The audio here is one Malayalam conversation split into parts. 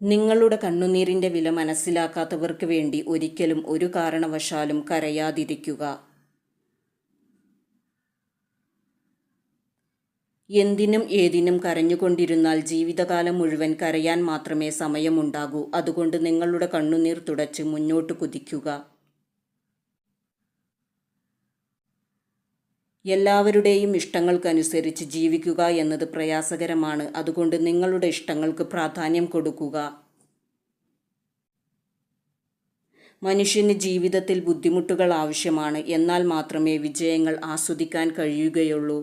നിങ്ങളുടെ കണ്ണുനീരിൻ്റെ വില മനസ്സിലാക്കാത്തവർക്ക് വേണ്ടി ഒരിക്കലും ഒരു കാരണവശാലും കരയാതിരിക്കുക. എന്തിനും ഏതിനും കരഞ്ഞുകൊണ്ടിരുന്നാൽ ജീവിതകാലം മുഴുവൻ കരയാൻ മാത്രമേ സമയമുണ്ടാകൂ. അതുകൊണ്ട് നിങ്ങളുടെ കണ്ണുനീർ തുടച്ച് മുന്നോട്ട് കുതിക്കുക. എല്ലാവരുടെയും ഇഷ്ടങ്ങൾക്കനുസരിച്ച് ജീവിക്കുക എന്നത് പ്രയാസകരമാണ്. അതുകൊണ്ട് നിങ്ങളുടെ ഇഷ്ടങ്ങൾക്ക് പ്രാധാന്യം കൊടുക്കുക. മനുഷ്യന് ജീവിതത്തിൽ ബുദ്ധിമുട്ടുകൾ ആവശ്യമാണ്. എന്നാൽ മാത്രമേ വിജയങ്ങൾ ആസ്വദിക്കാൻ കഴിയുകയുള്ളൂ.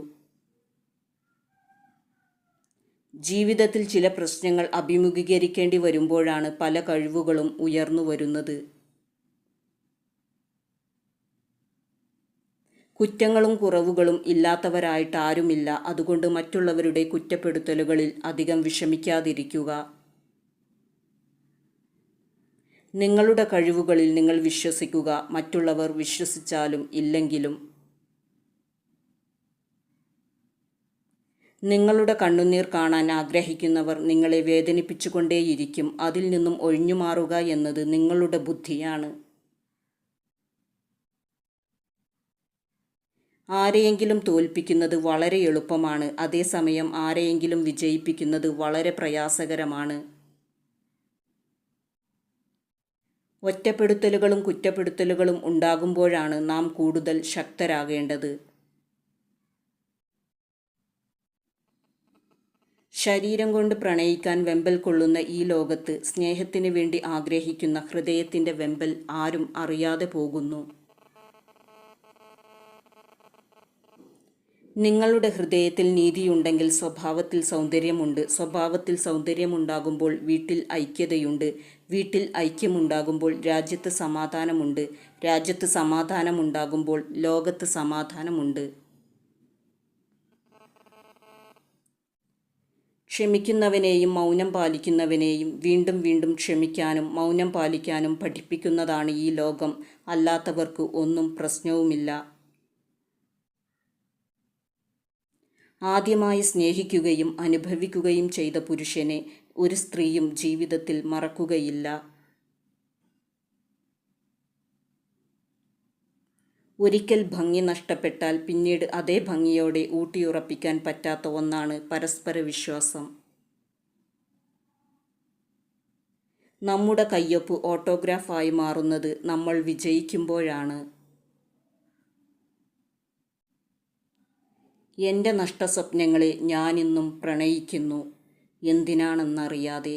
ജീവിതത്തിൽ ചില പ്രശ്നങ്ങൾ അഭിമുഖീകരിക്കേണ്ടി വരുമ്പോഴാണ് പല കഴിവുകളും ഉയർന്നു വരുന്നത്. കുറ്റങ്ങളും കുറവുകളും ഇല്ലാത്തവരായിട്ട് ആരുമില്ല. അതുകൊണ്ട് മറ്റുള്ളവരുടെ കുറ്റപ്പെടുത്തലുകളിൽ അധികം വിഷമിക്കാതിരിക്കുക. നിങ്ങളുടെ കഴിവുകളിൽ നിങ്ങൾ വിശ്വസിക്കുക. മറ്റുള്ളവർ വിശ്വസിച്ചാലും ഇല്ലെങ്കിലും. നിങ്ങളുടെ കണ്ണുനീർ കാണാൻ ആഗ്രഹിക്കുന്നവർ നിങ്ങളെ വേദനിപ്പിച്ചുകൊണ്ടേയിരിക്കും. അതിൽ നിന്നും ഒഴിഞ്ഞുമാറുക എന്നത് നിങ്ങളുടെ ബുദ്ധിയാണ്. ആരെയെങ്കിലും തോൽപ്പിക്കുന്നത് വളരെ എളുപ്പമാണ്. അതേസമയം ആരെയെങ്കിലും വിജയിപ്പിക്കുന്നത് വളരെ പ്രയാസകരമാണ്. ഒറ്റപ്പെടുത്തലുകളും കുറ്റപ്പെടുത്തലുകളും ഉണ്ടാകുമ്പോഴാണ് നാം കൂടുതൽ ശക്തരാകേണ്ടത്. ശരീരം കൊണ്ട് പ്രണയിക്കാൻ വെമ്പൽ കൊള്ളുന്ന ഈ ലോകത്ത് സ്നേഹത്തിന് വേണ്ടി ആഗ്രഹിക്കുന്ന ഹൃദയത്തിൻ്റെ വെമ്പൽ ആരും അറിയാതെ പോകുന്നു. നിങ്ങളുടെ ഹൃദയത്തിൽ നീതിയുണ്ടെങ്കിൽ സ്വഭാവത്തിൽ സൗന്ദര്യമുണ്ട്. സ്വഭാവത്തിൽ സൗന്ദര്യമുണ്ടാകുമ്പോൾ വീട്ടിൽ ഐക്യതയുണ്ട്. വീട്ടിൽ ഐക്യമുണ്ടാകുമ്പോൾ രാജ്യത്ത് സമാധാനമുണ്ട്. രാജ്യത്ത് സമാധാനമുണ്ടാകുമ്പോൾ ലോകത്ത് സമാധാനമുണ്ട്. ക്ഷമിക്കുന്നവനെയും മൗനം പാലിക്കുന്നവനെയും വീണ്ടും വീണ്ടും ക്ഷമിക്കാനും മൗനം പാലിക്കാനും പഠിപ്പിക്കുന്നതാണ് ഈ ലോകം. അല്ലാത്തവർക്ക് ഒന്നും പ്രശ്നവുമില്ല. ആദ്യമായി സ്നേഹിക്കുകയും അനുഭവിക്കുകയും ചെയ്ത പുരുഷനെ ഒരു സ്ത്രീയും ജീവിതത്തിൽ മറക്കുകയില്ല. ഒരിക്കൽ ഭംഗി നഷ്ടപ്പെട്ടാൽ പിന്നീട് അതേ ഭംഗിയോടെ ഊട്ടിയുറപ്പിക്കാൻ പറ്റാത്ത ഒന്നാണ് പരസ്പര വിശ്വാസം. നമ്മുടെ കയ്യൊപ്പ് ഓട്ടോഗ്രാഫായി മാറുന്നത് നമ്മൾ വിജയിക്കുമ്പോഴാണ്. എൻ്റെ നഷ്ടസ്വപ്നങ്ങളെ ഞാനിന്നും പ്രണയിക്കുന്നു. എന്തിനാണെന്നറിയാതെ.